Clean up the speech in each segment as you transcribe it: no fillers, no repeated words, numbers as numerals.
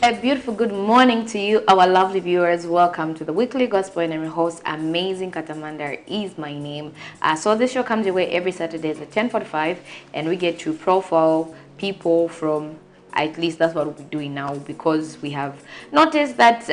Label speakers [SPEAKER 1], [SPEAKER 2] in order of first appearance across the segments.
[SPEAKER 1] A beautiful good morning to you, our lovely viewers. Welcome to the weekly gospel, and I'm your host, Amazing Katamanda is my name. So this show comes your way every Saturday at 10:45, and we get to profile people from, at least that's what we're doing now, because we have noticed that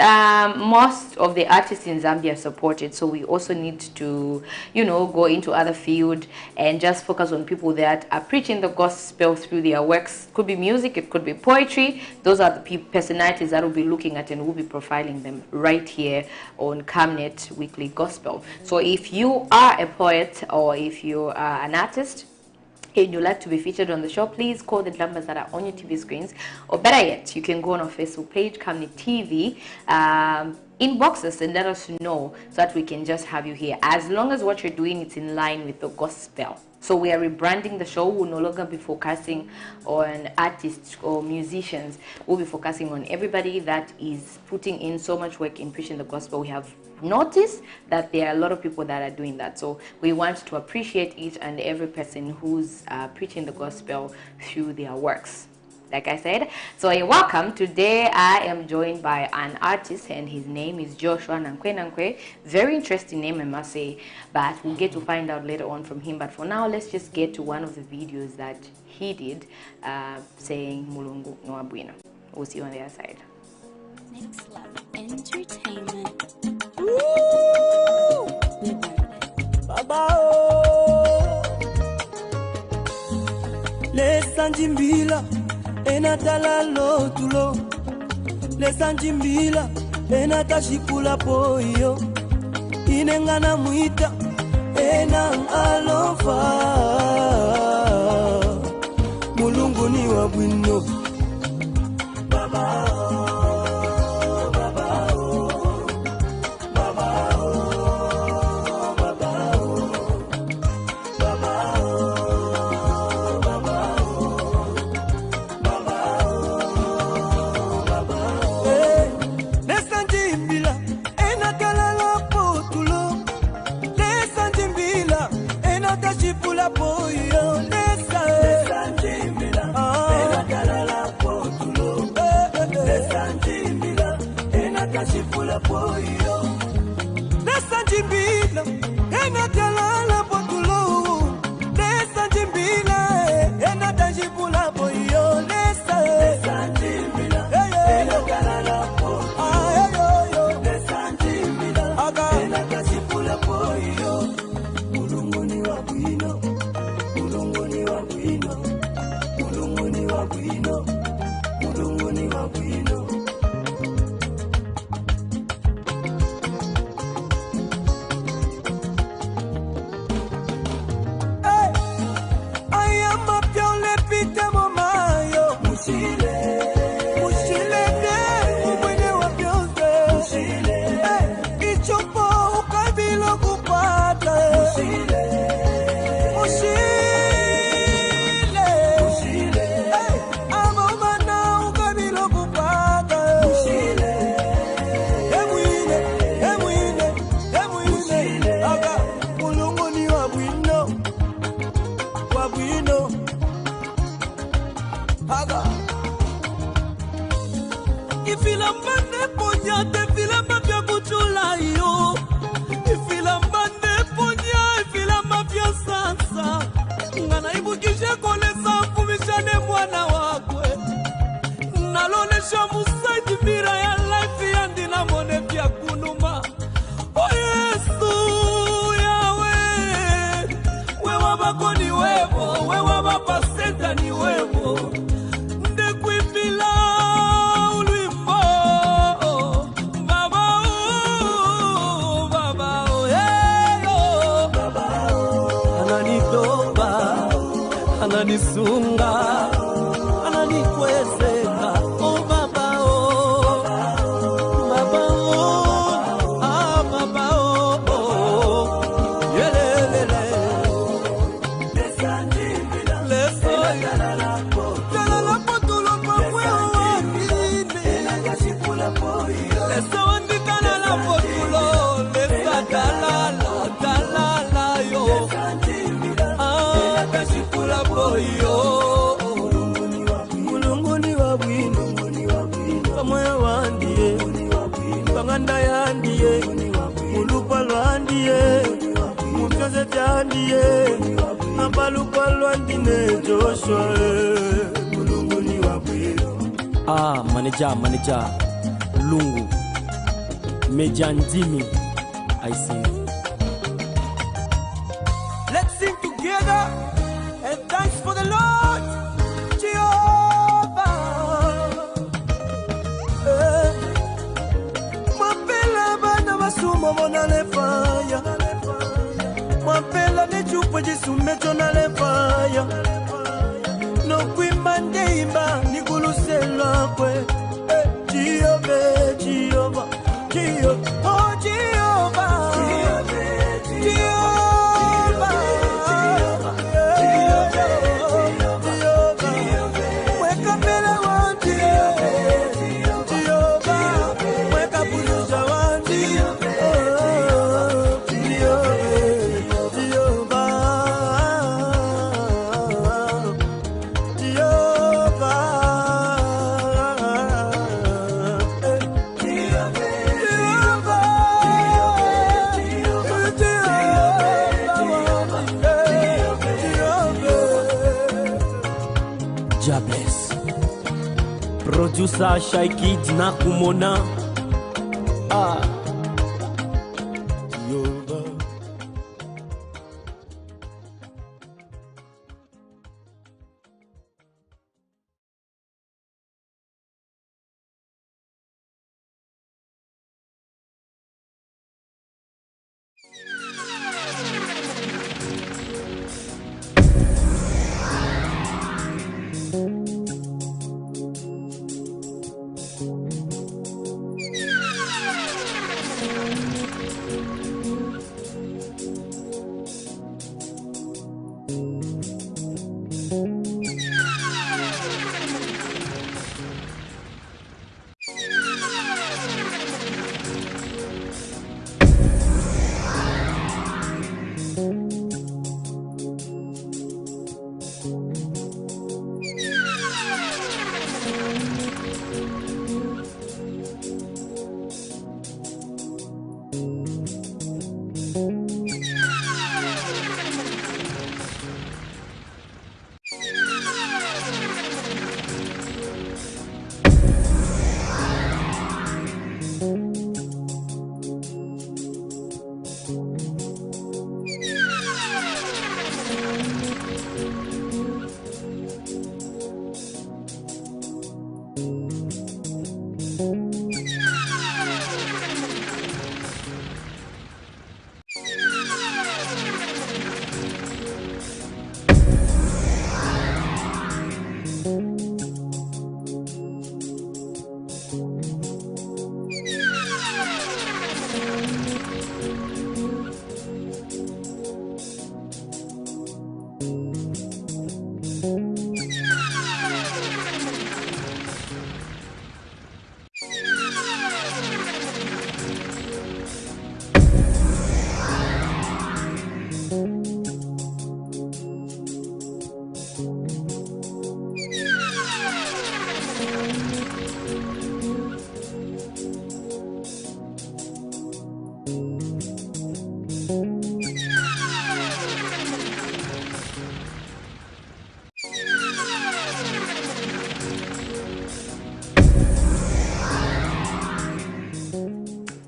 [SPEAKER 1] most of the artists in Zambia are supported, so we also need to, go into other field and just focus on people that are preaching the gospel through their works. Could be music, it could be poetry. Those are the personalities that we'll be looking at, and we'll be profiling them right here on Camnet Weekly Gospel. So if you are a poet or if you are an artist and you'd like to be featured on the show, please call the numbers that are on your TV screens, or better yet, you can go on our Facebook page, Camnet TV, inbox us and let us know so that we can just have you here, as long as what you're doing is in line with the gospel. So we are rebranding the show. We'll no longer be focusing on artists or musicians. We'll be focusing on everybody that is putting in so much work in preaching the gospel. We have noticed that there are a lot of people that are doing that. So we want to appreciate each and every person who's preaching the gospel through their works. Like I said, so you're welcome. Today I am joined by an artist, and his name is Joshua Nankwe. Very interesting name, I must say, but we'll get to find out later on from him. But for now, let's just get to one of the videos that he did saying Mulungu Nwabwino. We'll see you on the other side.
[SPEAKER 2] Next Level Entertainment.
[SPEAKER 3] Baba Les Sanjimbila enatala lotulo Les Sanjimbila enatashikula poyo inengana muita enang alofa Mulungu ni wabwino Baba Jandie Napaluka Lwandine Joshua Mulungu ni wabwino.
[SPEAKER 4] Manager Lungu Mejandimi, I sing.
[SPEAKER 3] Let's sing together and thanks for the Lord Jehovah. Mapela bana basuma mona le fire. Mapela ne chupo jisumecho na le fire. No kwimande imba nikulusela kwe. Jehovah, Jehovah, Jehovah, oh Jehovah, Jehovah, Jehovah, wake up and I want Jehovah, wake up and I want
[SPEAKER 4] Jobless. Producer Shy Kid Nakumona.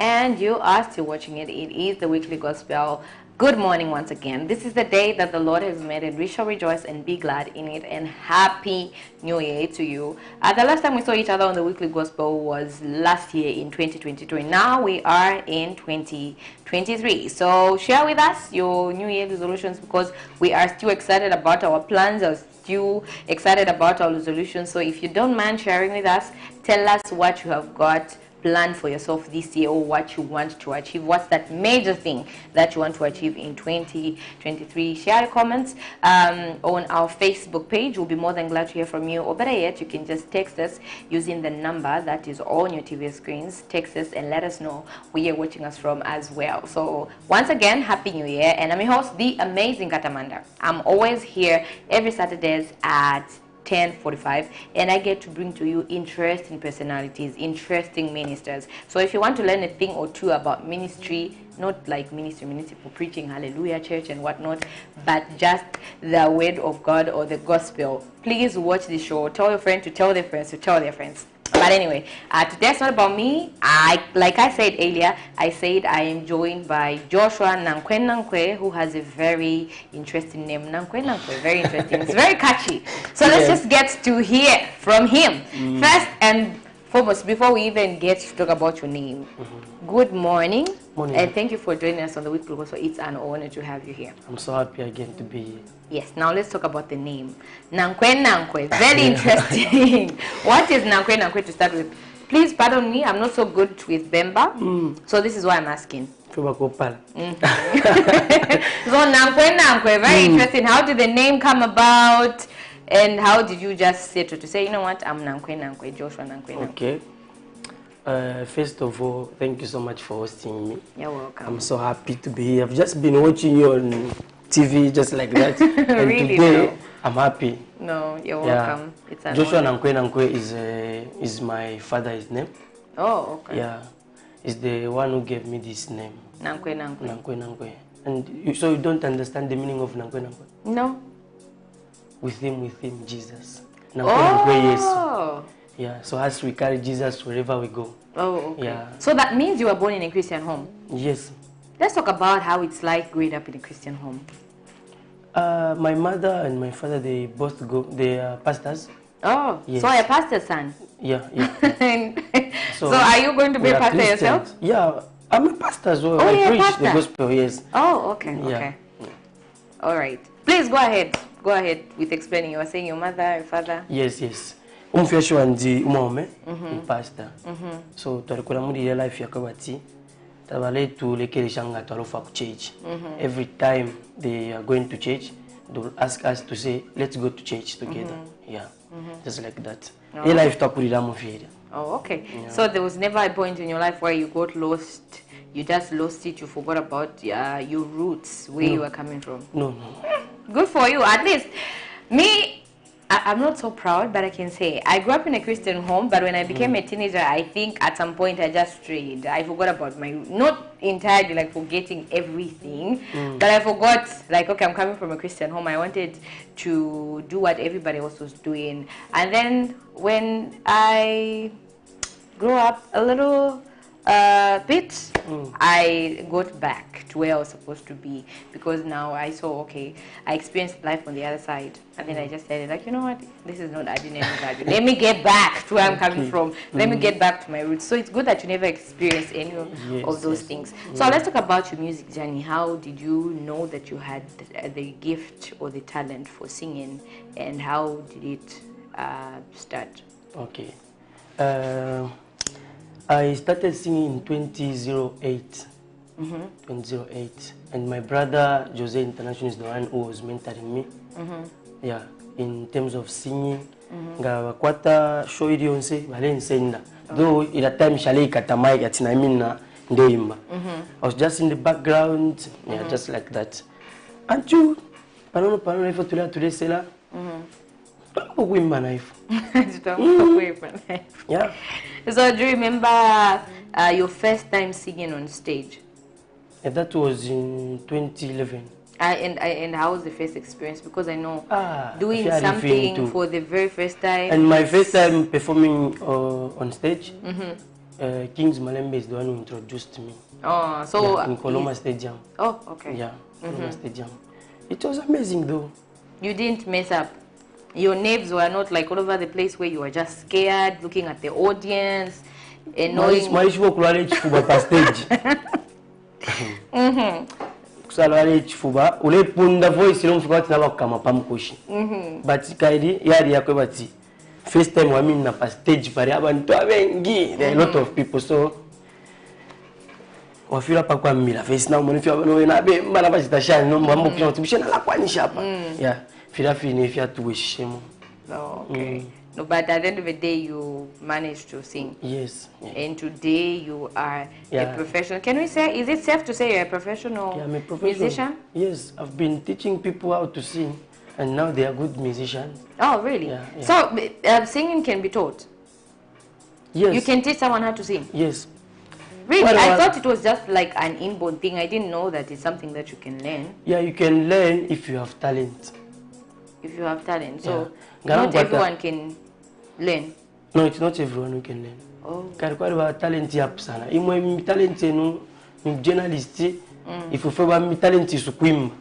[SPEAKER 1] And you are still watching it. It is the Weekly Gospel. Good morning once again. This is the day that the Lord has made, and we shall rejoice and be glad in it. And happy New Year to you. The last time we saw each other on the Weekly Gospel was last year in 2022. Now we are in 2023. So share with us your New Year resolutions, because we are still excited about our plans. Are still excited about our resolutions. So if you don't mind sharing with us, tell us what you have got planned for yourself this year, or what you want to achieve. What's that major thing that you want to achieve in 2023? Share your comments on our Facebook page. We'll be more than glad to hear from you. Or better yet, you can just text us using the number that is on your TV screens. Text us and let us know where you're watching us from as well. So once again, Happy New Year. And I'm your host, the amazing Katamanda. I'm always here every Saturdays at 10:45, and I get to bring to you interesting personalities, interesting ministers. So if you want to learn a thing or two about ministry, not like ministry for preaching hallelujah church and whatnot, but just the word of God or the gospel, please watch the show. Tell your friend to tell their friends to tell their friends. But anyway, today it's not about me. Like I said earlier, I said I am joined by Joshua Nankwe, who has a very interesting name. Nankwe, very interesting. It's very catchy. So let's just get to hear from him. First and foremost, before we even get to talk about your name, good morning.
[SPEAKER 5] Morning.
[SPEAKER 1] And thank you for joining us on the Weekly Gospel. It's an honor to have you here.
[SPEAKER 5] I'm so happy again to be here.
[SPEAKER 1] Yes, now let's talk about the name. Nankwe, very interesting. What is Nankwe to start with? Please pardon me, I'm not so good with Bemba, so this is why I'm asking. So Nankwe, very interesting. How did the name come about? And how did you just settle to say, you know what, I'm Nankwe, Joshua Nankwe.
[SPEAKER 5] Okay. First of all, thank you so much for hosting me.
[SPEAKER 1] You're welcome.
[SPEAKER 5] I'm so happy to be here. I've just been watching you on TV just like that. And
[SPEAKER 1] Really?
[SPEAKER 5] today,
[SPEAKER 1] No.
[SPEAKER 5] I'm happy.
[SPEAKER 1] No, you're welcome. It's an
[SPEAKER 5] Joshua
[SPEAKER 1] honor.
[SPEAKER 5] Nankwe is my father's name.
[SPEAKER 1] Oh, okay.
[SPEAKER 5] Yeah. He's the one who gave me this name.
[SPEAKER 1] Nankwe.
[SPEAKER 5] And so you don't understand the meaning of Nankwe?
[SPEAKER 1] No.
[SPEAKER 5] With him, Jesus. Nankwe, yes.
[SPEAKER 1] Oh.
[SPEAKER 5] Yeah, so as we carry Jesus wherever we go.
[SPEAKER 1] Oh, okay.
[SPEAKER 5] Yeah.
[SPEAKER 1] So that means you were born in a Christian home.
[SPEAKER 5] Yes.
[SPEAKER 1] Let's talk about how it's like growing up in a Christian home.
[SPEAKER 5] My mother and my father, they both they are pastors.
[SPEAKER 1] Oh,
[SPEAKER 5] Yes.
[SPEAKER 1] so you're a pastor's son.
[SPEAKER 5] Yeah.
[SPEAKER 1] So are you going to be
[SPEAKER 5] we
[SPEAKER 1] a
[SPEAKER 5] are
[SPEAKER 1] pastor
[SPEAKER 5] Christians.
[SPEAKER 1] yourself?
[SPEAKER 5] Yeah, I'm a pastor as well.
[SPEAKER 1] Oh,
[SPEAKER 5] I
[SPEAKER 1] you're a
[SPEAKER 5] preach
[SPEAKER 1] pastor?
[SPEAKER 5] the gospel, yes.
[SPEAKER 1] Oh, okay,
[SPEAKER 5] Yeah.
[SPEAKER 1] okay. All right. Please go ahead. Go ahead with explaining. You were saying your mother, your father.
[SPEAKER 5] Yes. Umfyashi wanzi umome, pastor. So tulikula muri ile life yakabati. Tabale tulekele shanga talofa ku church. Every time they are going to church, they will ask us to say, let's go to church together. Yeah. Just like that. Ile life takurira mufiri.
[SPEAKER 1] Oh, okay. Yeah. So there was never a point in your life where you got lost. You just lost it. You forgot about your roots, where you were coming from.
[SPEAKER 5] No.
[SPEAKER 1] Good for you. At least me, I'm not so proud, but I can say I grew up in a Christian home, but when I became a teenager, I think at some point I just strayed. I forgot about my, not entirely like forgetting everything, but I forgot like, okay, I'm coming from a Christian home. I wanted to do what everybody else was doing. And then when I grew up a little bit, I got back to where I was supposed to be, because now I saw, okay, I experienced life on the other side, and then I just said, like, you know what, this is not adding any value. Let me get back to where I'm coming from. Let me get back to my roots. So it's good that you never experienced any of those things. So let's talk about your music journey. How did you know that you had the gift or the talent for singing, and how did it start?
[SPEAKER 5] Okay. I started singing in 2008. 2008. And my brother, Jose International, is the one who was mentoring me. Yeah, in terms of singing. Nga wakwata show iliyonse, bale nsenda. Though at that time, shale ikatamai yatina imina ndeimba. I was just in the background, yeah, just like that. Until, panono ifo tulea sela. Yeah.
[SPEAKER 1] So do you remember your first time singing on stage?
[SPEAKER 5] And that was in 2011.
[SPEAKER 1] And how was the first experience? Because I know doing
[SPEAKER 5] very
[SPEAKER 1] something
[SPEAKER 5] too.
[SPEAKER 1] for the very first time.
[SPEAKER 5] And my first time performing on stage, Kings Malembe is the one who introduced me.
[SPEAKER 1] Oh, so
[SPEAKER 5] yeah, in Koloma Stadium.
[SPEAKER 1] Oh, okay.
[SPEAKER 5] Yeah, Koloma Stadium. It was amazing though.
[SPEAKER 1] You didn't mess up. Your nerves were not like all over the place where you were just scared, looking at the audience, annoying.
[SPEAKER 5] Maishiwo kulale chifuba pa stage. Kusalale chifuba, ule punda voice lo mfuka tina bakama pamukoshi. But kaidi yari yakwe bati first time wa mimi na pa stage pare abantu abengi, there are a lot of people, so wafira pa kwa mila face na umuntu fya no na be mbala bachita shani no mwambo kyo tibishena la kwanisha hapa. Yeah.
[SPEAKER 1] Oh, okay. No, but at the end of the day, you managed to sing.
[SPEAKER 5] Yes. Yeah.
[SPEAKER 1] And today you are
[SPEAKER 5] Yeah.
[SPEAKER 1] a professional. Can we say, is it safe to say you're a professional
[SPEAKER 5] Yeah, I'm a professional
[SPEAKER 1] musician?
[SPEAKER 5] Yes, I've been teaching people how to sing. and now they are good musicians.
[SPEAKER 1] Oh, really?
[SPEAKER 5] Yeah, yeah.
[SPEAKER 1] So singing can be taught.
[SPEAKER 5] Yes.
[SPEAKER 1] You can teach someone how to sing.
[SPEAKER 5] Yes.
[SPEAKER 1] Really?
[SPEAKER 5] Well,
[SPEAKER 1] I thought it was just like an inborn thing. I didn't know that it's something that you can learn
[SPEAKER 5] Yeah, you can learn if you have talent.
[SPEAKER 1] if you have talent. So
[SPEAKER 5] Yeah.
[SPEAKER 1] not
[SPEAKER 5] But,
[SPEAKER 1] everyone can learn.
[SPEAKER 5] No, it's not everyone who can learn.
[SPEAKER 1] Oh.
[SPEAKER 5] Kari kwa ba talent yapu sana. Imwe mi talent enu ni journalist. Ifu feba mi talent isu kuimba.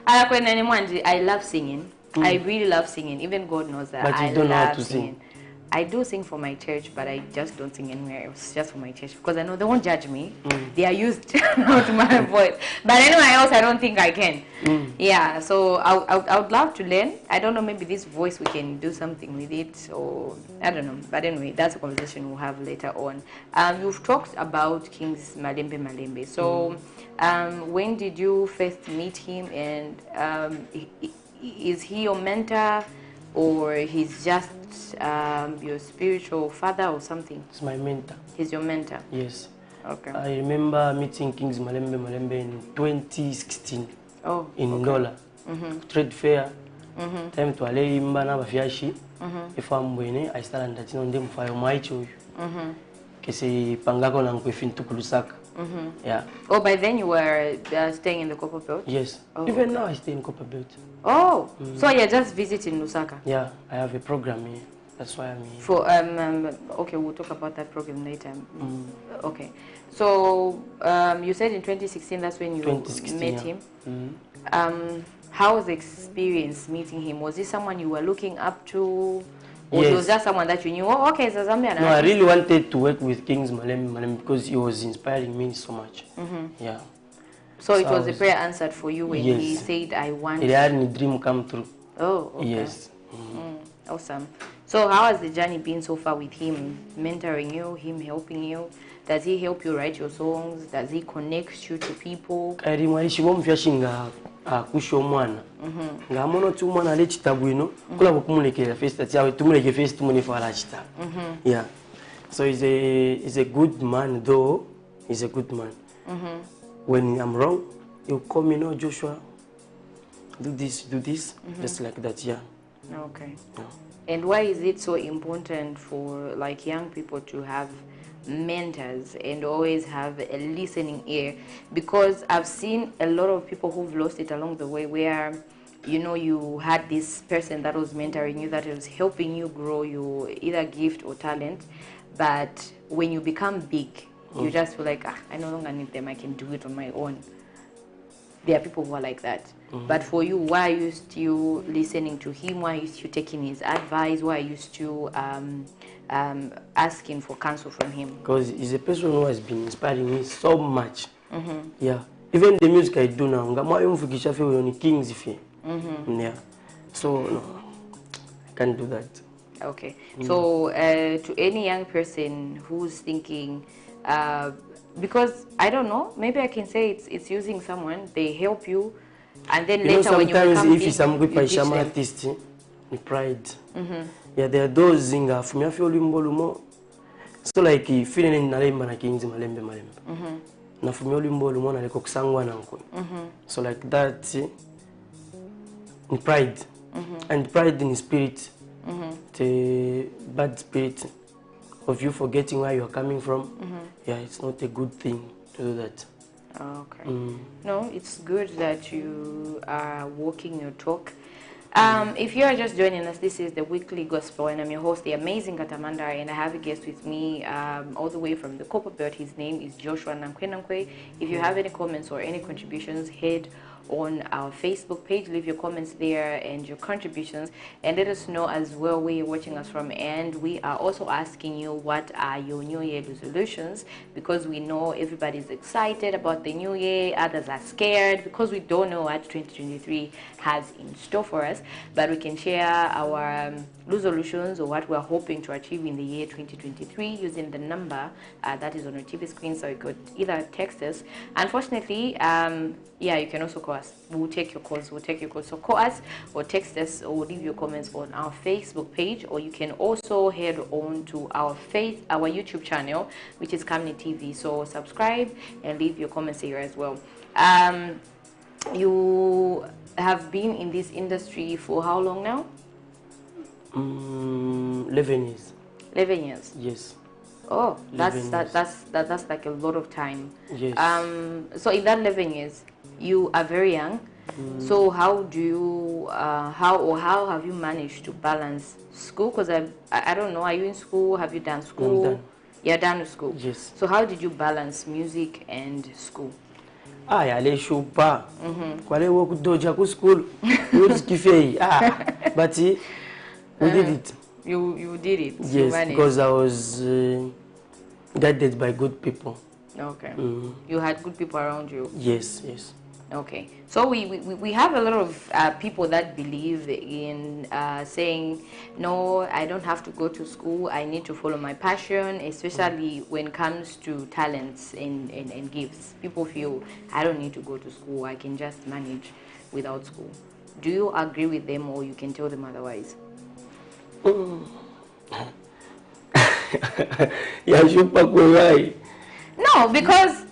[SPEAKER 1] I love singing. I really love singing. Even God knows that.
[SPEAKER 5] But you
[SPEAKER 1] I
[SPEAKER 5] don't know how
[SPEAKER 1] love
[SPEAKER 5] to
[SPEAKER 1] singing.
[SPEAKER 5] sing.
[SPEAKER 1] I do sing for my church, but I just don't sing anywhere else, just for my church, because I know they won't judge me. They are used to my voice. But anywhere else, I don't think I can. Yeah, so I would love to learn. I don't know, maybe this voice, we can do something with it, or I don't know. But anyway, that's a conversation we'll have later on. You've talked about Kings Malembe Malembe. So when did you first meet him, and is he your mentor, or he's just your spiritual father or something?
[SPEAKER 5] It's my mentor.
[SPEAKER 1] He's your mentor?
[SPEAKER 5] Yes.
[SPEAKER 1] Okay.
[SPEAKER 5] I remember meeting Kings Malembe Malembe in 2016
[SPEAKER 1] Oh,
[SPEAKER 5] in
[SPEAKER 1] okay.
[SPEAKER 5] Ndola. Trade fair. Time to ale imba na bafyashi. Ifambwene I started ndachino ndi mfayo maicho uyu. Kesi pangako na nkwefintu kulusaka. Yeah.
[SPEAKER 1] Oh, by then you were staying in the Copper Belt?
[SPEAKER 5] Yes.
[SPEAKER 1] Oh,
[SPEAKER 5] Even now I stay in Copper Belt.
[SPEAKER 1] Oh, so you're just visiting Lusaka?
[SPEAKER 5] Yeah, I have a program here. That's why I'm here.
[SPEAKER 1] For okay, we'll talk about that program later. Okay, so you said in 2016 that's when you
[SPEAKER 5] 2016,
[SPEAKER 1] met
[SPEAKER 5] yeah.
[SPEAKER 1] him. How was the experience meeting him? Was he someone you were looking up to, or
[SPEAKER 5] Yes.
[SPEAKER 1] it was just someone that you knew? Oh, okay, so Zambian.
[SPEAKER 5] No, I really wanted to work with Kings Malembe Malembe because he was inspiring me so much. Yeah.
[SPEAKER 1] So it
[SPEAKER 5] So I
[SPEAKER 1] was a
[SPEAKER 5] was-
[SPEAKER 1] prayer answered for you when he
[SPEAKER 5] Yes.
[SPEAKER 1] said, "I want."
[SPEAKER 5] It had a dream come true.
[SPEAKER 1] Oh, okay.
[SPEAKER 5] Yes.
[SPEAKER 1] Awesome. So how has the journey been so far with him mentoring you, him helping you? Does he help you write your songs? Does he connect you to people?
[SPEAKER 5] Kari mwaishi bomfyashi nga akusha omwana. Nga amono ti omwana ale kitabu ino kula bokumulekera first ati awe tumuleke first tumunifala kitabu. Yeah. So he's a good man though. He's a good man. When I'm wrong, he'll call me, no, Joshua, do this, just like that, yeah.
[SPEAKER 1] Okay.
[SPEAKER 5] Yeah.
[SPEAKER 1] And why is it so important for like young people to have mentors and always have a listening ear? Because I've seen a lot of people who've lost it along the way, where you know you had this person that was mentoring you, that was helping you grow your either gift or talent, but when you become big, you just feel like, I no longer need them, I can do it on my own. There are people who are like that. But for you, why are you still listening to him? Why are you still taking his advice? Why are you still asking for counsel from him?
[SPEAKER 5] Because he's a person who has been inspiring me so much. Yeah. Even the music I do now, mfukisha fe ni Kings fe. Yeah. So no, I can't do that.
[SPEAKER 1] Okay. So to any young person who's thinking, because I don't know, maybe I can say it's using someone, they help you, and then
[SPEAKER 5] You know,
[SPEAKER 1] later when you
[SPEAKER 5] sometimes
[SPEAKER 1] become
[SPEAKER 5] if
[SPEAKER 1] big,
[SPEAKER 5] it's some good
[SPEAKER 1] you teach
[SPEAKER 5] paishama
[SPEAKER 1] them.
[SPEAKER 5] artist, ni pride. Yeah, there are those zinga fumia fe olimbo lumo. So like feeling nalemba na Kings Malembe Malembe. Na fumia olimbo lumo na leko kusangwa na nkwe. So like that, in pride. And pride in spirit. The bad spirit of you forgetting where you are coming from. Yeah, it's not a good thing to do that.
[SPEAKER 1] Okay. No, it's good that you are walking your talk. If you are just joining us, this is the Weekly Gospel, and I'm your host, the amazing Katamanda, and I have a guest with me all the way from the Copper Belt. His name is Joshua Nankwe. If you have any comments or any contributions, head on our Facebook page, leave your comments there and your contributions, and let us know as well where you're watching us from. And we are also asking you, what are your New Year resolutions? Because we know everybody's excited about the new year, others are scared because we don't know what 2023 has in store for us, but we can share our resolutions or what we're hoping to achieve in the year 2023 using the number that is on your TV screen. So you could either text us. Unfortunately, yeah, you can also call us. We'll take your calls. So call us or text us or leave your comments on our Facebook page, or you can also head on to our YouTube channel, which is Kamni TV. So subscribe and leave your comments here as well. have been in this industry for how long now?
[SPEAKER 5] 11 years.
[SPEAKER 1] 11 years.
[SPEAKER 5] Yes.
[SPEAKER 1] Oh,
[SPEAKER 5] 11 years.
[SPEAKER 1] that's like a lot of time.
[SPEAKER 5] Yes.
[SPEAKER 1] So in that 11 years, you are very young. So how do you how have you managed to balance school? Because I don't know. Are you in school? Have you done school?
[SPEAKER 5] done.
[SPEAKER 1] You're done with school.
[SPEAKER 5] Yes.
[SPEAKER 1] So how did you balance music and school?
[SPEAKER 5] Yale shupa. Kwale wo kudoja ku school. Music fei. But we did it.
[SPEAKER 1] You did it. You
[SPEAKER 5] Yes,
[SPEAKER 1] managed.
[SPEAKER 5] because I was guided by good people.
[SPEAKER 1] Okay. You had good people around you.
[SPEAKER 5] Yes, yes.
[SPEAKER 1] Okay, so we have a lot of people that believe in saying, no, I don't have to go to school, I need to follow my passion, especially when it comes to talents and gifts. People feel, I don't need to go to school, I can just manage without school. Do you agree with them, or you can tell them otherwise? No, because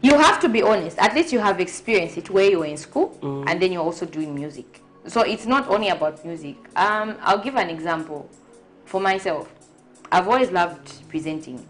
[SPEAKER 1] you have to be honest. At least you have experienced it where you were in school and then you're also doing music. So it's not only about music. I'll give an example. For myself, I've always loved presenting.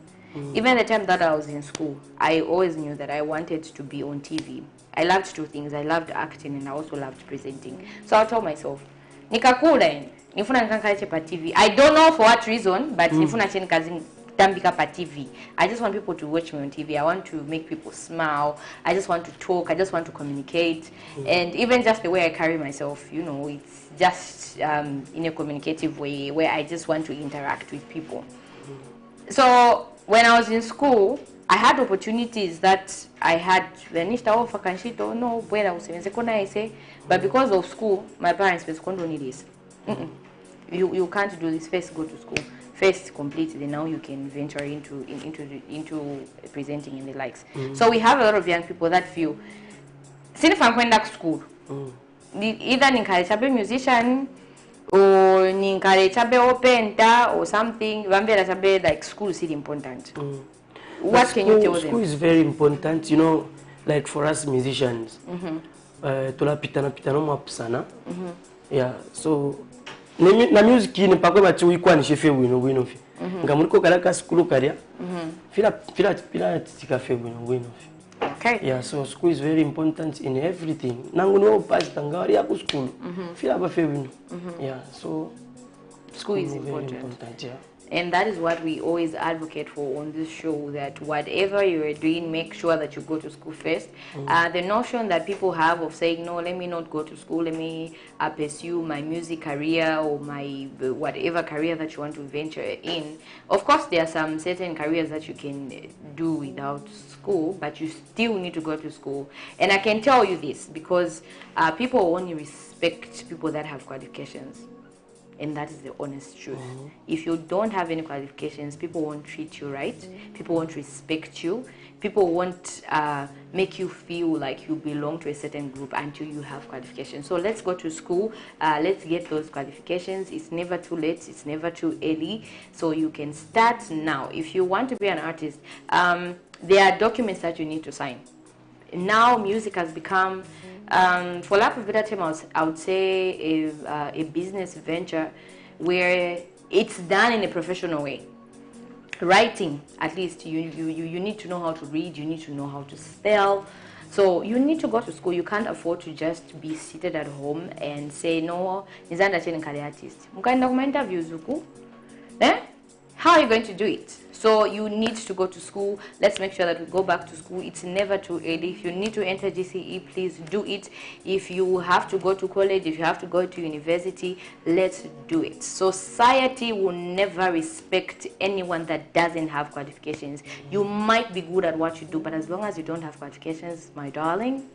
[SPEAKER 1] Even the time that I was in school, I always knew that I wanted to be on TV. I loved two things. I loved acting and I also loved presenting. So I told myself, nikakula nifuna nikankache pa TV. I don't know for what reason, but nifuna cheni kazi tambika pa TV. I just want people to watch me on TV. I want to make people smile. I just want to talk. I just want to communicate. And even just the way I carry myself, you know, it's just in a communicative way where I just want to interact with people. So when I was in school, I had opportunities that I had. But because of school, my parents don't need this. You can't do this. First, go to school. First, complete. Then now you can venture into presenting and the likes. So we have a lot of young people that feel, since I'm going to school, either ninkarechabe musician or ninkarechabe openta or something. Like school is really important. What can you tell them?
[SPEAKER 5] School is very important, you know, like for us musicians. Tola pitana mapsana. Yeah, so na music ni pakwe bati wikwa ni shefe wino fi. Ngamuriko kalaka school karia. Fila tika fe wino fi.
[SPEAKER 1] Okay.
[SPEAKER 5] Yeah, so school is very important in everything. Nangu no pass tangari ya ku school. Fila ba fe wino. Yeah, so
[SPEAKER 1] school is
[SPEAKER 5] very
[SPEAKER 1] important.
[SPEAKER 5] Yeah.
[SPEAKER 1] And that is what we always advocate for on this show, that whatever you are doing, make sure that you go to school first. The notion that people have of saying, no, let me not go to school, let me pursue my music career or my whatever career that you want to venture in. Of course, there are some certain careers that you can do without school, but you still need to go to school. And I can tell you this, because people only respect people that have qualifications. And that is the honest truth. If you don't have any qualifications, people won't treat you right. People won't respect you. People won't make you feel like you belong to a certain group until you have qualifications. So let's go to school. Let's get those qualifications. It's never too late. It's never too early. So you can start now. If you want to be an artist, there are documents that you need to sign. Now music has become, for lack of a better term, I would say a business venture where it's done in a professional way. Writing, at least, you need to know how to read, you need to know how to spell. So you need to go to school. You can't afford to just be seated at home and say, no, nizanda cheni kale artist. Mukaenda kuma interviews huku. How are you going to do it? So you need to go to school. Let's make sure that we go back to school. It's never too early. If you need to enter GCE, please do it. If you have to go to college, if you have to go to university, let's do it. Society will never respect anyone that doesn't have qualifications. You might be good at what you do, but as long as you don't have qualifications, my darling,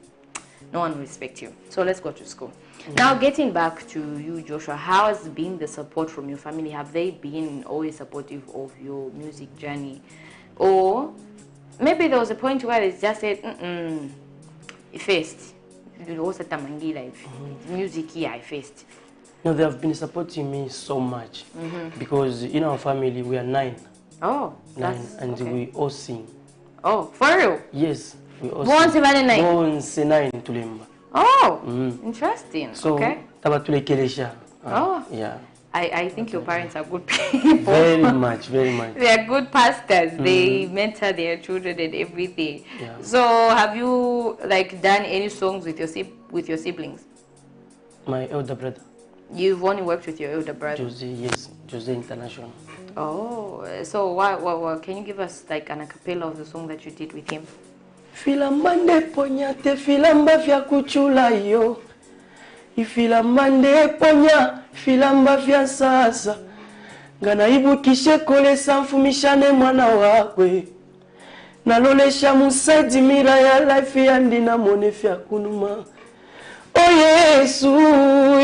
[SPEAKER 1] no one will respect you. So let's go to school. Now, getting back to you, Joshua, how has been the support from your family? Have they been always supportive of your music journey? Or maybe there was a point where they just said, first, music here, I first.
[SPEAKER 5] No, they have been supporting me so much because in our family we are 9.
[SPEAKER 1] Oh,
[SPEAKER 5] 9, and
[SPEAKER 1] okay.
[SPEAKER 5] we all sing.
[SPEAKER 1] Oh, for real?
[SPEAKER 5] Yes, we all
[SPEAKER 1] Born
[SPEAKER 5] sing.
[SPEAKER 1] 9.
[SPEAKER 5] Born 9 tulemba.
[SPEAKER 1] Oh, interesting.
[SPEAKER 5] So
[SPEAKER 1] okay.
[SPEAKER 5] tabatulekelesha.
[SPEAKER 1] Oh.
[SPEAKER 5] Yeah.
[SPEAKER 1] I think your parents are good people.
[SPEAKER 5] Very much, very much.
[SPEAKER 1] They are good pastors. They mentor their children and everything.
[SPEAKER 5] Yeah.
[SPEAKER 1] So, have you like done any songs with your siblings?
[SPEAKER 5] My elder brother,
[SPEAKER 1] You've only worked with your elder brother.
[SPEAKER 5] Jose, yes, Jose International.
[SPEAKER 1] Oh, so what? Can you give us like an acapella of the song that you did with him?
[SPEAKER 5] Filambande ponya te filamba vya kuchula yo. Ifilambande ponya filamba vya sasa. Nganaibu kole sanfumishane mwana wakwe. Nalolesha musaidi mira ya life ya ndina mone vya kunuma. Oh Yesu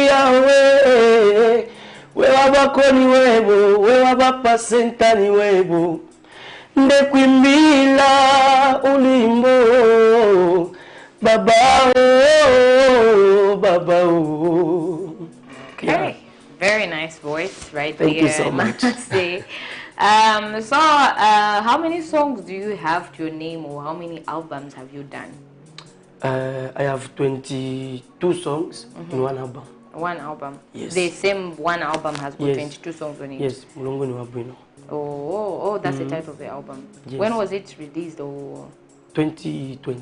[SPEAKER 5] Yahweh, we wabakoni webo, we wabapasentani webo. Ndekwimbila ulimbo, baba oh, baba oh.
[SPEAKER 1] Okay,
[SPEAKER 5] Yeah.
[SPEAKER 1] very nice voice right
[SPEAKER 5] Thank
[SPEAKER 1] there.
[SPEAKER 5] you so much.
[SPEAKER 1] I must say. So, how many songs do you have to your name, or how many albums have you done?
[SPEAKER 5] I have 22 songs in one album.
[SPEAKER 1] One album.
[SPEAKER 5] Yes.
[SPEAKER 1] The same one album has got
[SPEAKER 5] Yes.
[SPEAKER 1] 22 songs on it.
[SPEAKER 5] Yes, Mulungu ni Wabwino.
[SPEAKER 1] Oh, that's the title of the album.
[SPEAKER 5] Yes.
[SPEAKER 1] When was it released? Or
[SPEAKER 5] 2020.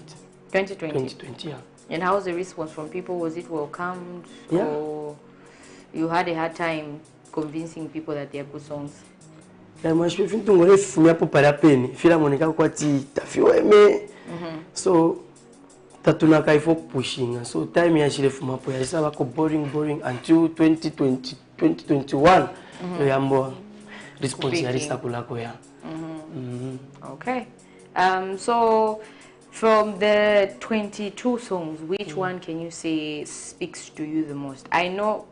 [SPEAKER 1] 2020.
[SPEAKER 5] 2020, yeah.
[SPEAKER 1] And how was the response from people? Was it welcomed,
[SPEAKER 5] Yeah.
[SPEAKER 1] or you had a hard time convincing people that they are good songs?
[SPEAKER 5] Ya mwashwe fintu ngore fumia po para peni. Fila monika kwa ti tafiweme. So tatuna kaifo pushing. So time ya shile fuma po ya saba ko boring until 2021. Yo yambo response ya lista kulako ya.
[SPEAKER 1] Okay. So from the 22 songs, which one can you say speaks to you the most? I know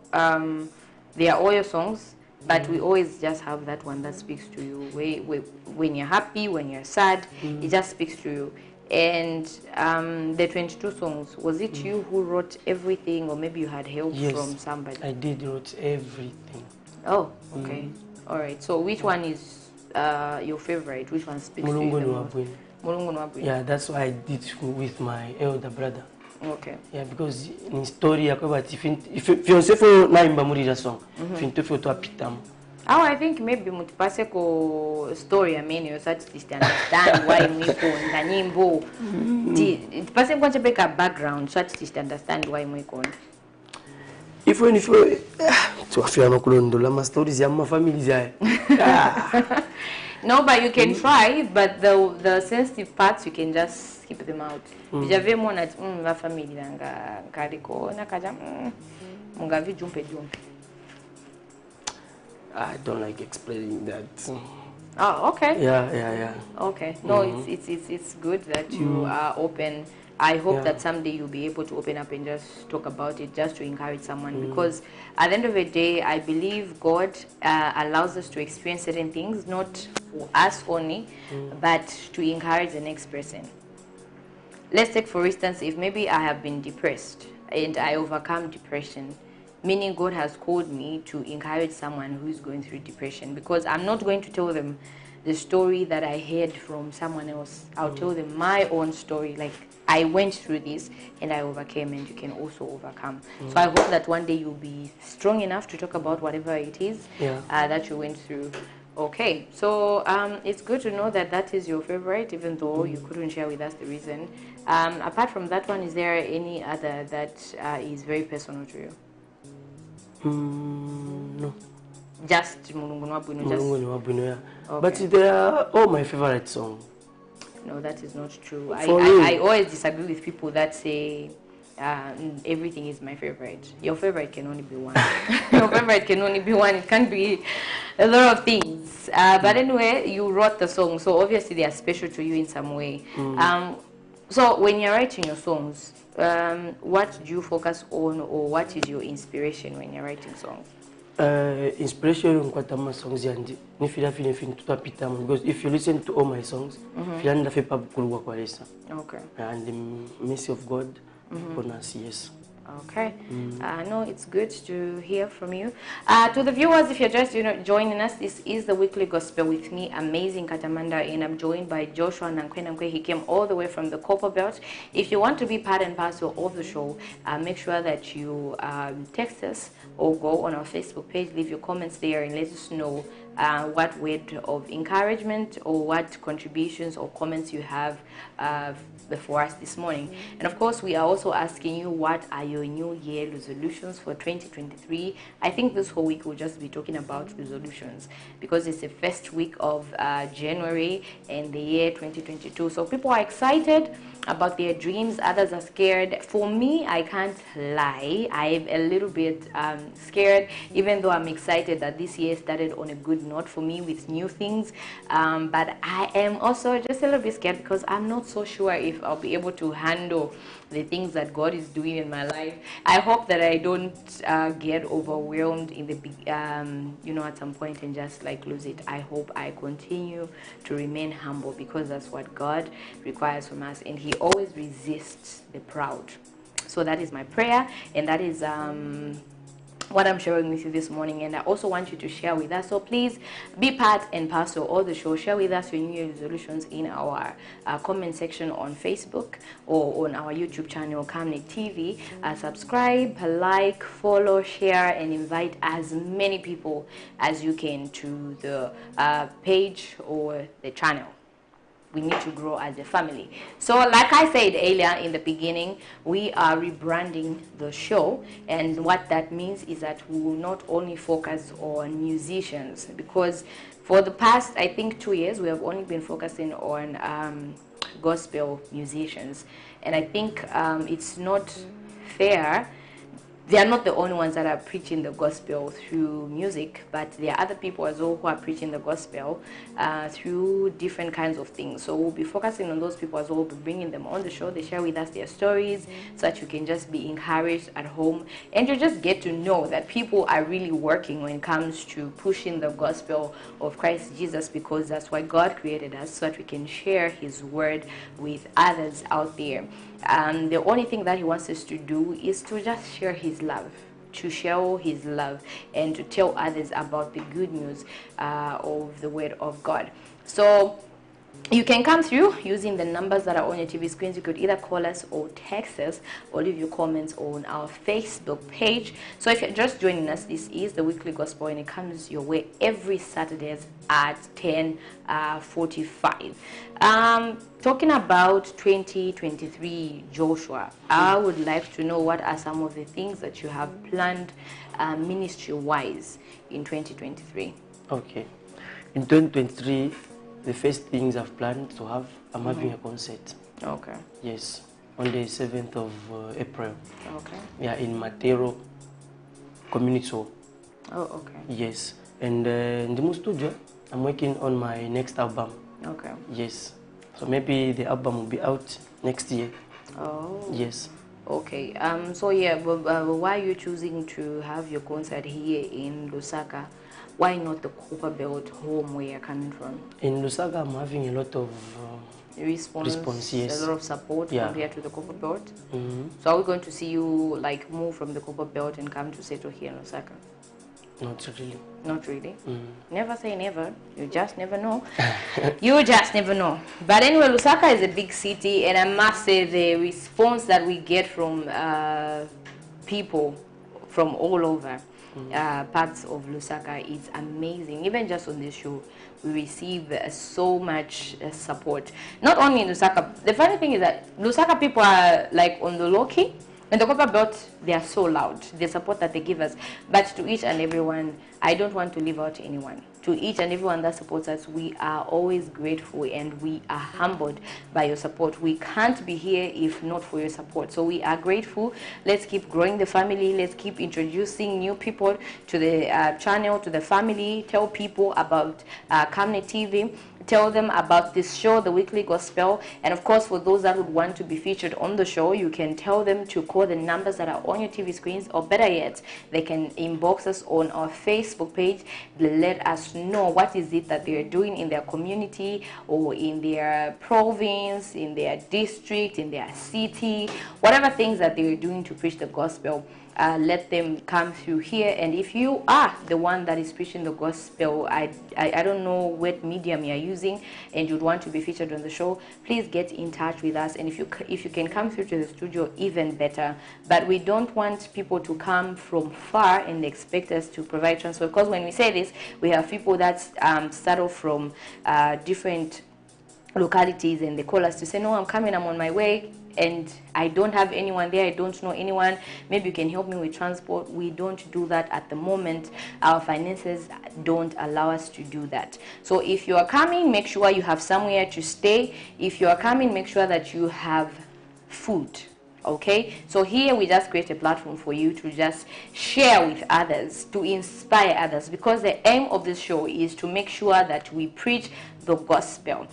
[SPEAKER 1] they are all your songs, but we always just have that one that speaks to you. When you're happy, when you're sad, it just speaks to you. And the 22 songs, was it you who wrote everything, or maybe you had help
[SPEAKER 5] Yes,
[SPEAKER 1] from somebody?
[SPEAKER 5] I did wrote everything.
[SPEAKER 1] Oh, okay. All right. So which one is your favorite? Which one speaks to you
[SPEAKER 5] Mulungu
[SPEAKER 1] the
[SPEAKER 5] ni
[SPEAKER 1] most?
[SPEAKER 5] Wabwino.
[SPEAKER 1] Mulungu Nwabwino.
[SPEAKER 5] Yeah, that's why I did with my elder brother.
[SPEAKER 1] Okay.
[SPEAKER 5] Yeah, because in story yakwa if fiancé for naimba muri song. Fintu for to apitam.
[SPEAKER 1] Oh, I think maybe mutipase ko story ya meni yosachi to understand why mwiko na nyimbo. Tipase kwanza beka background so that to understand why mwiko.
[SPEAKER 5] If to afia no kulondola ma stories ya ma families ya.
[SPEAKER 1] No, but you can try, but the sensitive parts you can just keep them out. Bijave mona la family nga kariko na kaja mungavi jumpe.
[SPEAKER 5] I don't like explaining that.
[SPEAKER 1] Oh, okay.
[SPEAKER 5] Yeah.
[SPEAKER 1] Okay. No, it's good that you are open. I hope
[SPEAKER 5] Yeah.
[SPEAKER 1] that someday you'll be able to open up and just talk about it, just to encourage someone. Because at the end of the day, I believe God allows us to experience certain things, not for us only, but to encourage the next person. Let's take, for instance, if maybe I have been depressed and I overcome depression, meaning God has called me to encourage someone who is going through depression, because I'm not going to tell them the story that I heard from someone else. I'll tell them my own story, like I went through this and I overcame, and you can also overcome. So I hope that one day you'll be strong enough to talk about whatever it is that you went through. Okay, so it's good to know that that is your favorite, even though you couldn't share with us the reason. Apart from that one, is there any other that is very personal to you?
[SPEAKER 5] No.
[SPEAKER 1] Just Mulungu Nwabwino,
[SPEAKER 5] Mulungu
[SPEAKER 1] just...
[SPEAKER 5] ni Wabwino, yeah.
[SPEAKER 1] Okay.
[SPEAKER 5] But they are all my favorite songs.
[SPEAKER 1] No, that is not true.
[SPEAKER 5] For you.
[SPEAKER 1] I always disagree with people that say everything is my favorite. Your favorite can only be one. Your favorite can only be one. It can't be a lot of things. But anyway, you wrote the song, so obviously they are special to you in some way. So when you're writing your songs, what do you focus on, or what is your inspiration when you're writing songs?
[SPEAKER 5] Inspiration kwa tama songs yandi ni fila fin tuta pitama, because if you listen to all my songs fila ndafe pa bukulu kwa lesa.
[SPEAKER 1] Okay.
[SPEAKER 5] And the mercy of God upon us, yes.
[SPEAKER 1] Okay. No, it's good to hear from you. To the viewers, if you're just joining us, this is the Weekly Gospel with me, Amazing Katamanda, and I'm joined by Joshua Nankwe. He came all the way from the Copper Belt. If you want to be part and parcel of the show, make sure that you text us or go on our Facebook page, leave your comments there, and let us know what word of encouragement or what contributions or comments you have for us this morning. And of course, we are also asking you, what are your New Year resolutions for 2023? I think this whole week we'll just be talking about resolutions because it's the first week of January in the year 2022. So people are excited about their dreams, others are scared. For me, I can't lie, I'm a little bit scared, even though I'm excited that this year started on a good note for me with new things, but I am also just a little bit scared because I'm not so sure if I'll be able to handle the things that God is doing in my life. I hope that I don't get overwhelmed in the big, at some point and just like lose it. I hope I continue to remain humble because that's what God requires from us, and He always resists the proud. So that is my prayer, and that is what I'm sharing with you this morning, and I also want you to share with us. So please be part and parcel of the show. Share with us your New Year resolutions in our comment section on Facebook or on our YouTube channel, Camnic TV. Subscribe, like, follow, share, and invite as many people as you can to the page or the channel. We need to grow as a family. So like I said earlier in the beginning, we are rebranding the show, and what that means is that we will not only focus on musicians, because for the past, I think 2 years, we have only been focusing on gospel musicians, and I think it's not fair. They are not the only ones that are preaching the gospel through music, but there are other people as well who are preaching the gospel through different kinds of things. So we'll be focusing on those people as well. We'll be bringing them on the show. They share with us their stories so that you can just be encouraged at home, and you just get to know that people are really working when it comes to pushing the gospel of Christ Jesus, because that's why God created us, so that we can share His word with others out there. The only thing that He wants us to do is to just share His love, to show His love, and to tell others about the good news of the word of God. So you can come through using the numbers that are on your TV screens. You could either call us or text us or leave your comments on our Facebook page. So if you're just joining us, this is the Weekly Gospel, and it comes your way every Saturdays at 10:45. Talking about 2023, Joshua, I would like to know, what are some of the things that you have planned ministry-wise in 2023?
[SPEAKER 5] Okay. In 2023, the first things I've planned to have, I'm having a concert.
[SPEAKER 1] Okay.
[SPEAKER 5] Yes, on the 7th of April.
[SPEAKER 1] Okay.
[SPEAKER 5] Yeah, in Matero Community Hall.
[SPEAKER 1] Oh, okay.
[SPEAKER 5] Yes, and in the studio, I'm working on my next album.
[SPEAKER 1] Okay.
[SPEAKER 5] Yes, so maybe the album will be out next year.
[SPEAKER 1] Oh.
[SPEAKER 5] Yes.
[SPEAKER 1] Okay. So yeah, why are you choosing to have your concert here in Lusaka? Why not the Copper Belt, home where you're coming from?
[SPEAKER 5] In Lusaka, I'm having a lot of response, yes.
[SPEAKER 1] A lot of support,
[SPEAKER 5] Yeah.
[SPEAKER 1] compared to the Copper Belt.
[SPEAKER 5] Mm-hmm.
[SPEAKER 1] So are we going to see you like move from the Copper Belt and come to settle here in Lusaka?
[SPEAKER 5] Not really.
[SPEAKER 1] Not really.
[SPEAKER 5] Mm.
[SPEAKER 1] Never say never. You just never know. You just never know. But anyway, Lusaka is a big city, and I must say the response that we get from people from all over parts of Lusaka is amazing. Even just on this show, we receive so much support. Not only in Lusaka. The funny thing is that Lusaka people are like on the low key. In the Copper Belt, they are so loud, the support that they give us. But to each and everyone, I don't want to leave out anyone. To each and everyone that supports us, we are always grateful, and we are humbled by your support. We can't be here if not for your support. So we are grateful. Let's keep growing the family. Let's keep introducing new people to the channel, to the family. Tell people about Camnic TV. tell them about this show, The Weekly Gospel. And of course, for those that would want to be featured on the show, you can tell them to call the numbers that are on your TV screens, or better yet, they can inbox us on our Facebook page. Let us know what is it that they're doing in their community or in their province, in their district, in their city, whatever things that they're doing to preach the gospel. Let them come through here. And if you are the one that is preaching the gospel, I don't know what medium you're using, and you'd want to be featured on the show, please get in touch with us. And if you can come through to the studio, even better. But we don't want people to come from far and expect us to provide transport, because when we say this, we have people that start off from different localities, and they call us to say, no, I'm coming, I'm on my way, and I don't have anyone there, I don't know anyone, maybe you can help me with transport. We don't do that at the moment. Our finances don't allow us to do that. So if you are coming, make sure you have somewhere to stay. If you are coming, make sure that you have food. Okay, so here we just create a platform for you to just share with others, to inspire others, because the aim of this show is to make sure that we preach the gospel.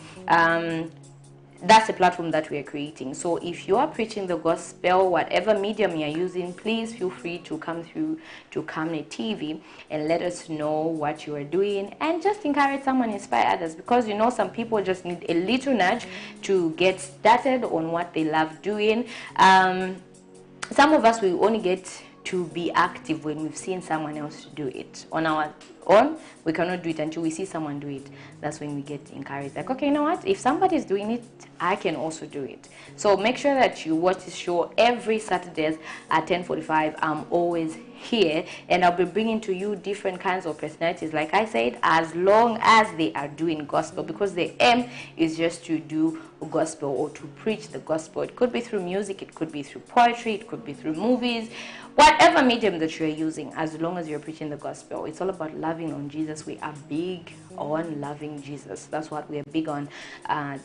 [SPEAKER 1] That's the platform that we are creating. So if you are preaching the gospel, whatever medium you're using, please feel free to come through to Camnet TV and let us know what you are doing, and just encourage someone, inspire others, because you know some people just need a little nudge to get started on what they love doing. Some of us will only get to be active when we've seen someone else do it. On our own, we cannot do it until we see someone do it. That's when we get encouraged, like, okay, you know what, if somebody's doing it, I can also do it. So make sure that you watch this show every Saturdays at 10:45. I'm always here, and I'll be bringing to you different kinds of personalities, like I said, as long as they are doing gospel, because the aim is just to do gospel or to preach the gospel. It could be through music, it could be through poetry, it could be through movies, whatever medium that you're using, as long as you're preaching the gospel. It's all about loving on Jesus. We are big on loving Jesus. That's what we are big on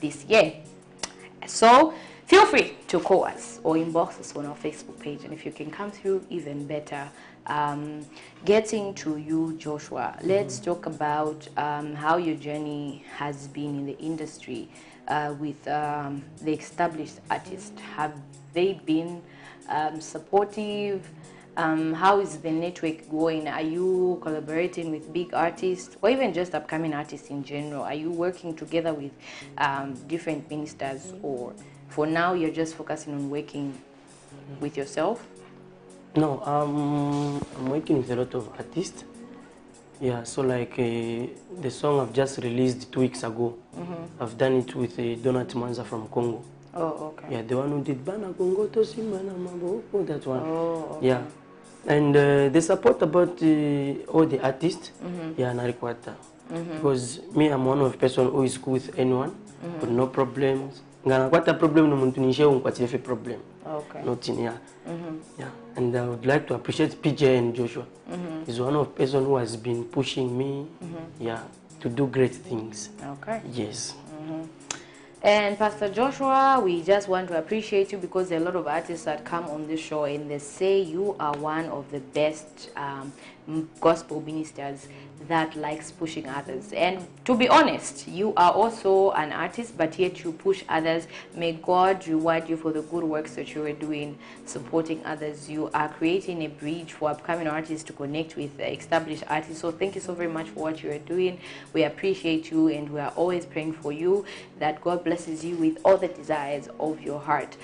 [SPEAKER 1] this year. So feel free to call us or inbox us on our Facebook page, and if you can come through, even better. Getting to you, Joshua, let's talk about how your journey has been in the industry with the established artists. Have they been supportive? How is the network going? Are you collaborating with big artists, or even just upcoming artists in general? Are you working together with different ministers, or for now you're just focusing on working with yourself?
[SPEAKER 5] No, I'm working with a lot of artists. Yeah, so like the song I've just released 2 weeks ago, I've done it with Donat Manza from Congo.
[SPEAKER 1] Oh, okay.
[SPEAKER 5] Yeah, the one who did Bana Congo to Simana Mambo, that one.
[SPEAKER 1] Oh, okay.
[SPEAKER 5] Yeah, and the support about all the artists, yeah, Narikwata. Because me, I'm one of the person who is cool with anyone, with no problems. Nganakwata problem no muntu nishe unkwatiye problem.
[SPEAKER 1] Okay.
[SPEAKER 5] Nothing, yeah. Yeah, and I would like to appreciate PJ and Joshua. He's one of the person who has been pushing me, yeah, to do great things.
[SPEAKER 1] Okay.
[SPEAKER 5] Yes.
[SPEAKER 1] And Pastor Joshua, we just want to appreciate you, because there are a lot of artists that come on this show and they say you are one of the best gospel ministers that likes pushing others. And to be honest, you are also an artist, but yet you push others. May God reward you for the good works that you are doing, supporting others. You are creating a bridge for upcoming artists to connect with established artists. So thank you so very much for what you are doing. We appreciate you, and we are always praying for you that God blesses you with all the desires of your heart.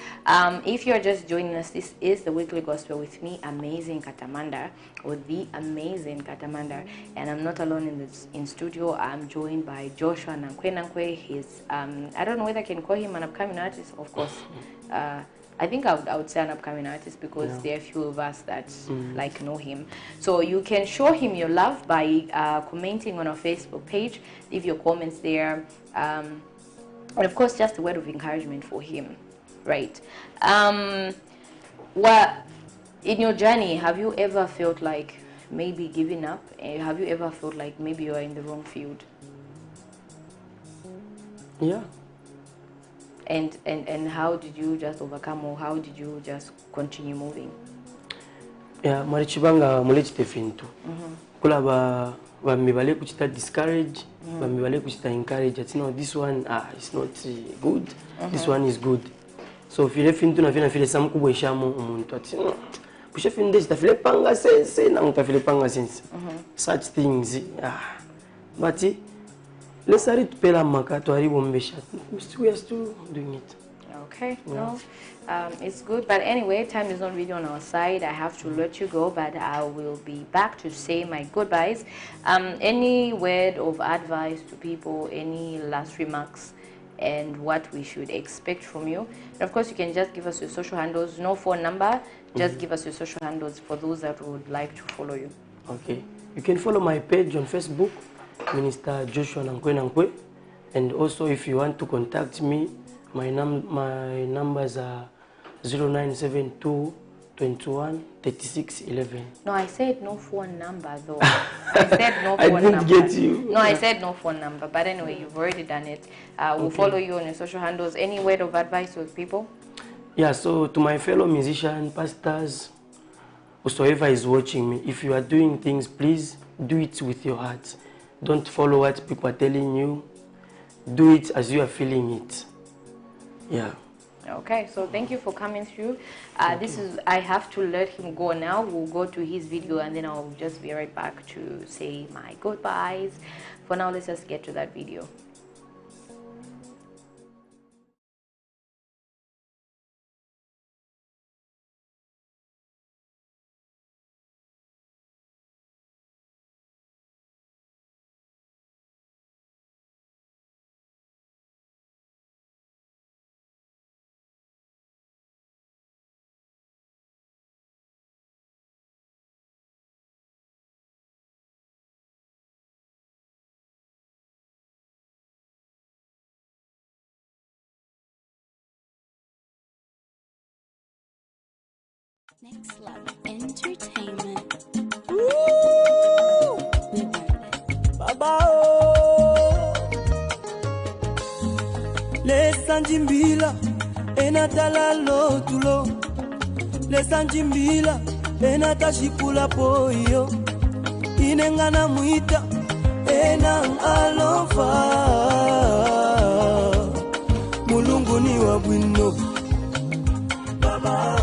[SPEAKER 1] If you're just joining us, this is the Weekly Gospel with me, Amazing Katamanda, or the Amazing Katamanda, and I'm not alone in studio. I'm joined by Joshua Nankwe. He's I don't know whether I can call him an upcoming artist. Of course, I think I would say an upcoming artist, because there are a few of us that like know him. So you can show him your love by commenting on our Facebook page. Leave your comments there, and of course, just a word of encouragement for him, right? Well, in your journey, have you ever felt like maybe giving up? Have you ever felt like maybe you are in the wrong field?
[SPEAKER 5] Yeah.
[SPEAKER 1] And how did you just overcome, or how did you just continue moving?
[SPEAKER 5] Yeah, marichibanga mulechite fintu. Kulaba bamibale kuchita discourage, bamibale kuchita encourage. Ati no, this one is not good. This one is good. So file fintu na fina file samu kubwe shamo umuntu ati no. Pushe finde chitafile panga sense na mutafile panga sense. Such things. But let's start to pay la makato aribo mbesha. We are still doing it.
[SPEAKER 1] Okay, no, it's good. But anyway, time is not really on our side. I have to let you go, but I will be back to say my goodbyes. Any word of advice to people, any last remarks, and what we should expect from you? And of course, you can just give us your social handles. No phone number, just give us your social handles for those that would like to follow you.
[SPEAKER 5] Okay, you can follow my page on Facebook, Minister Joshua Nankwe. And also, if you want to contact me, my numbers are 0972 21 36 11.
[SPEAKER 1] No, I said no phone number though. I said no phone
[SPEAKER 5] I didn't
[SPEAKER 1] number.
[SPEAKER 5] get you.
[SPEAKER 1] No, I said no phone number. But anyway, you've already done it. We'll follow you on your social handles. Any word of advice with people?
[SPEAKER 5] Yeah, so to my fellow musicians, pastors, whosoever is watching me, if you are doing things, please do it with your heart. Don't follow what people are telling you. Do it as you are feeling it. Yeah.
[SPEAKER 1] Okay, so thank you for coming through. I have to let him go now. We'll go to his video and then I'll just be right back to say my goodbyes. For now, let's just get to that video.
[SPEAKER 2] Next Level Entertainment.
[SPEAKER 3] Baba oh. Les sanjimbila enatala lotulo. Les sanjimbila enatashikula poyo. Inengana muita enang alofa. Mulungu ni wa bwino. Baba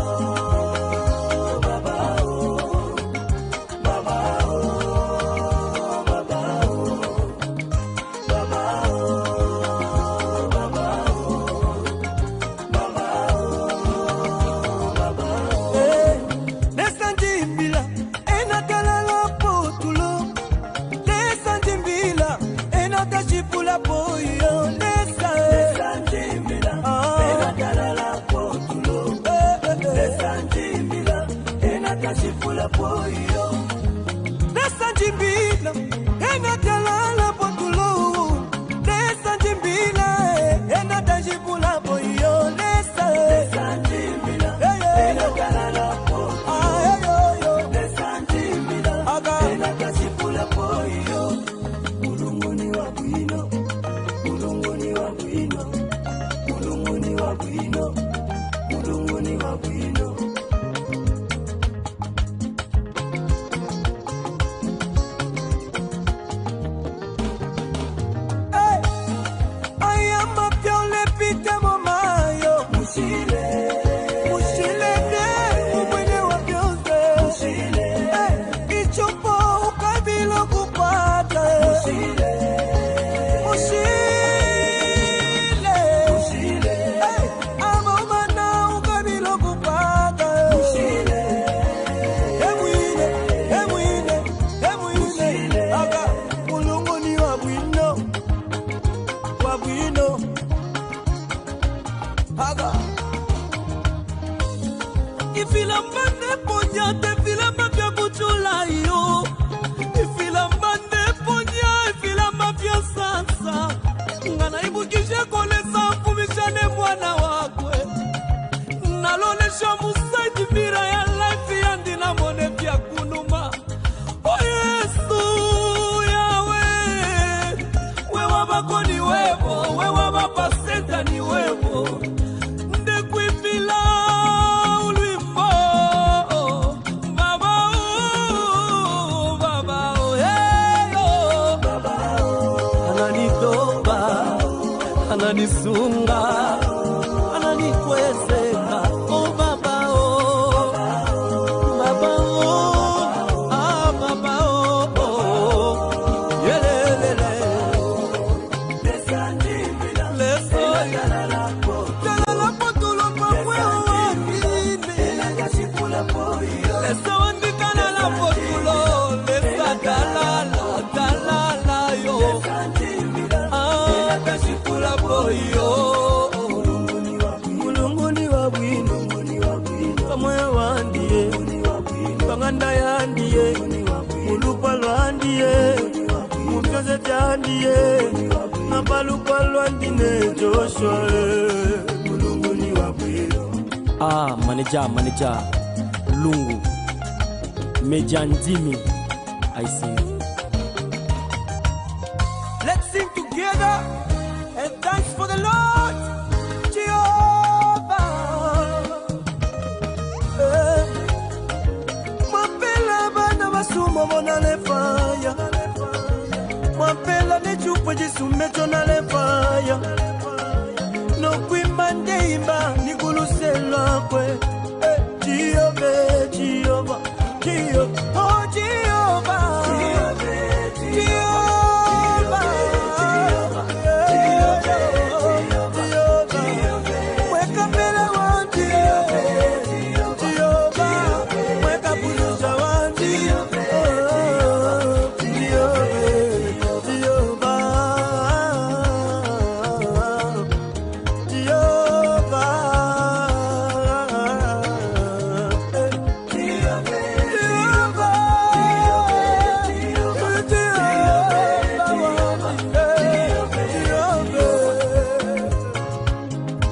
[SPEAKER 4] ananisunga, ananikwezeka. Oh baba oh, baba oh, ah baba oh, oh. Yelelele. Mulunguni wa bwino, pamoya wandiye, panganda yandiye, mulukwa lwandiye, mupyoze tyandiye, nabalukwa lwandine Joshua. Mulunguni wa bwino.
[SPEAKER 5] Ah, manager, Lungu, Meja Ndimi, I sing.
[SPEAKER 3] Let's sing together and thanks for the Lord Jehovah. Mwapela bana basumo bona le fire. Mwapela ne chupo jisumeto na le fire. No kwimba ndeimba nikulusela kwe. Jehovah, Jehovah, Jehovah, oh Jehovah, Jehovah.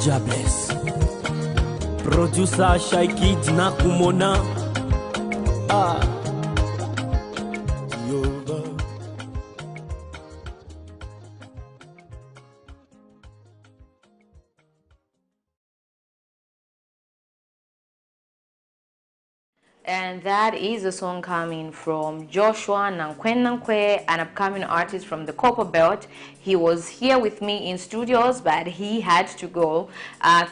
[SPEAKER 5] Jobless. Producer Shy Kid Nakumona. Ah.
[SPEAKER 1] And that is a song coming from Joshua Nankwe, an upcoming artist from the Copper Belt. He was here with me in studios, but he had to go.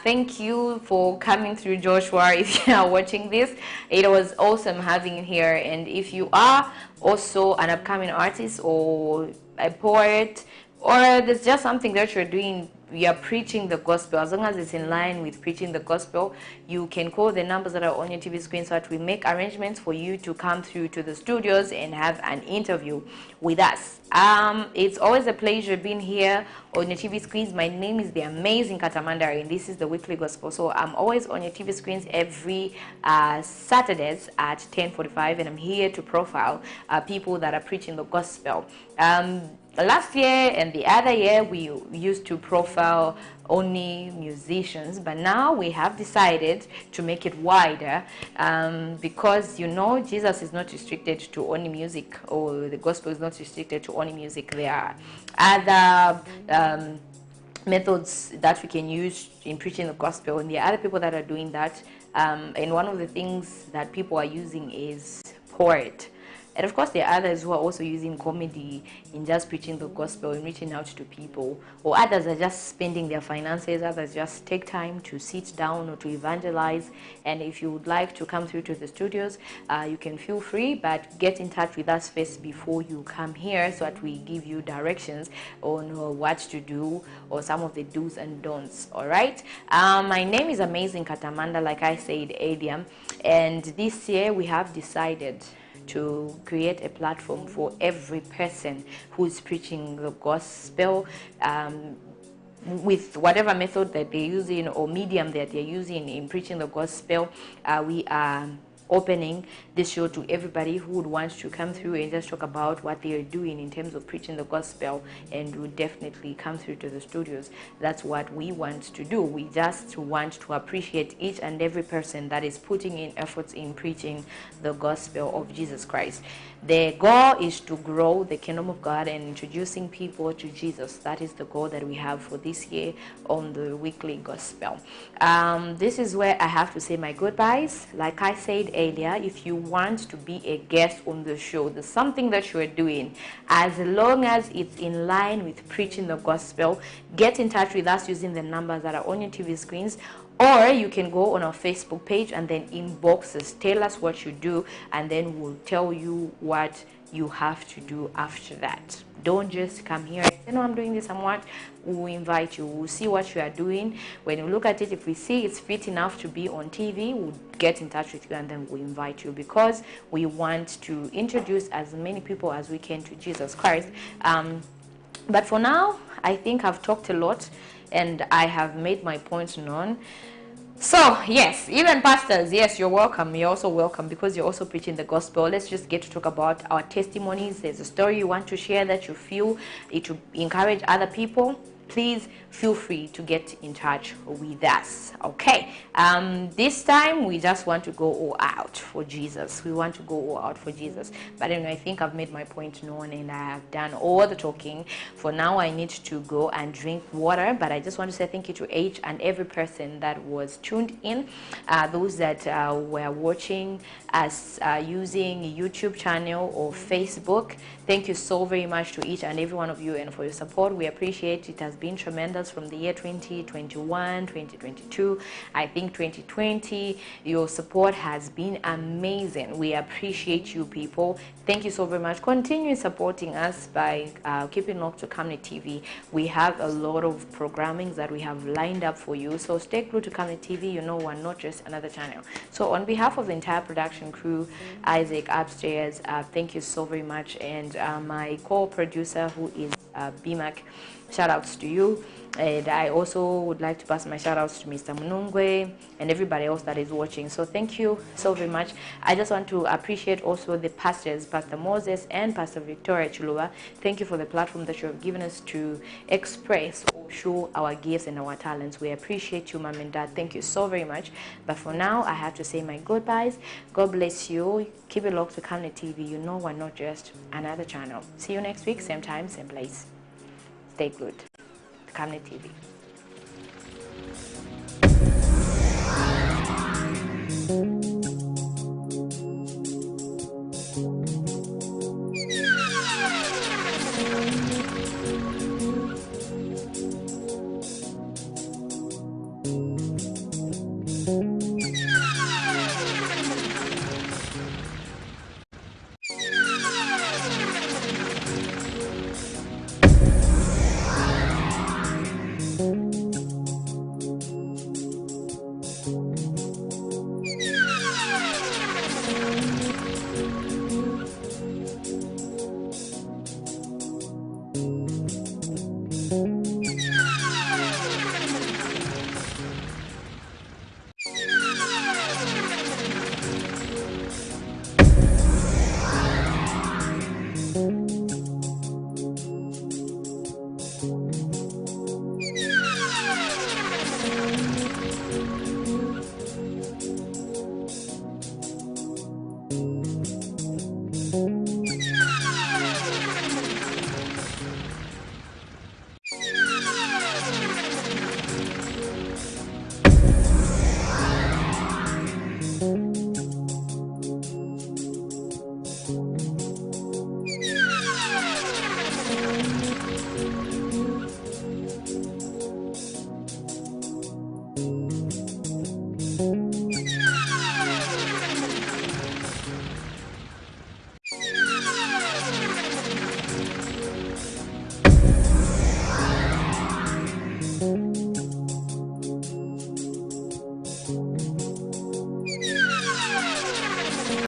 [SPEAKER 1] Thank you for coming through, Joshua, if you are watching this. It was awesome having you here. And if you are also an upcoming artist or a poet, or there's just something that you're doing, we are preaching the gospel, as long as it's in line with preaching the gospel, you can call the numbers that are on your TV screen so that we make arrangements for you to come through to the studios and have an interview with us. It's always a pleasure being here on your TV screens. My name is the amazing Katamandari, and this is the Weekly Gospel. So I'm always on your TV screens every Saturdays at 10:45, and I'm here to profile people that are preaching the gospel. Last year and the other year, we used to profile only musicians, but now we have decided to make it wider because, you know, Jesus is not restricted to only music, or the gospel is not restricted to only music. There are other methods that we can use in preaching the gospel, and there are other people that are doing that. And one of the things that people are using is poet. And of course, there are others who are also using comedy in just preaching the gospel and reaching out to people. Or others are just spending their finances. Others just take time to sit down or to evangelize. And if you would like to come through to the studios, you can feel free, but get in touch with us first before you come here so that we give you directions on what to do or some of the do's and don'ts. All right. My name is Amazing Katamanda, like I said earlier. And this year we have decided to create a platform for every person who's preaching the gospel with whatever method that they're using or medium that they're using in preaching the gospel. We are opening this show to everybody who would want to come through and just talk about what they are doing in terms of preaching the gospel, and would definitely come through to the studios. That's what we want to do. We just want to appreciate each and every person that is putting in efforts in preaching the gospel of Jesus Christ. The goal is to grow the kingdom of God and introducing people to Jesus. That is the goal that we have for this year on the Weekly Gospel. This is where I have to say my goodbyes. Like I said earlier, if you want to be a guest on the show, there's something that you are doing, as long as it's in line with preaching the gospel, get in touch with us using the numbers that are on your TV screens, or you can go on our Facebook page and then inbox us, tell us what you do, and then we'll tell you what you have to do after that. Don't just come here and say, no, I'm doing this, I'm what. We'll invite you, we'll see what you are doing. When you look at it, if we see it's fit enough to be on TV, we'll get in touch with you and then we'll invite you, because we want to introduce as many people as we can to Jesus Christ. But for now, I think I've talked a lot and I have made my points known. So, yes, even pastors, yes, you're welcome. You're also welcome, because you're also preaching the gospel. Let's just get to talk about our testimonies. There's a story you want to share that you feel it will encourage other people. Please feel free to get in touch with us. Okay, this time we just want to go all out for Jesus. We want to go all out for Jesus. But anyway, I think I've made my point known and I have done all the talking. For now, I need to go and drink water. But I just want to say thank you to each and every person that was tuned in. Those that were watching us using YouTube channel or Facebook. Thank you so very much to each and every one of you and for your support. We appreciate it. It has been tremendous from the year 2021, 2022. I think 2020, your support has been amazing. We appreciate you people. Thank you so very much. Continue supporting us by keeping up to Kamni TV. We have a lot of programming that we have lined up for you. So stay glued to Kamni TV. You know, we're not just another channel. So on behalf of the entire production crew, Isaac upstairs, thank you so very much. And my co-producer, who is BMAC, shout outs to you. And I also would like to pass my shout outs to Mr. Munungwe and everybody else that is watching. So thank you so very much. I just want to appreciate also the pastors, Pastor Moses and Pastor Victoria Chuluba. Thank you for the platform that you have given us to express or show our gifts and our talents. We appreciate you, Mom and Dad. Thank you so very much. But for now, I have to say my goodbyes. God bless you. Keep it locked to Kamni TV. You know, we're not just another channel. See you next week, same time, same place. Stay good. Kamni TV.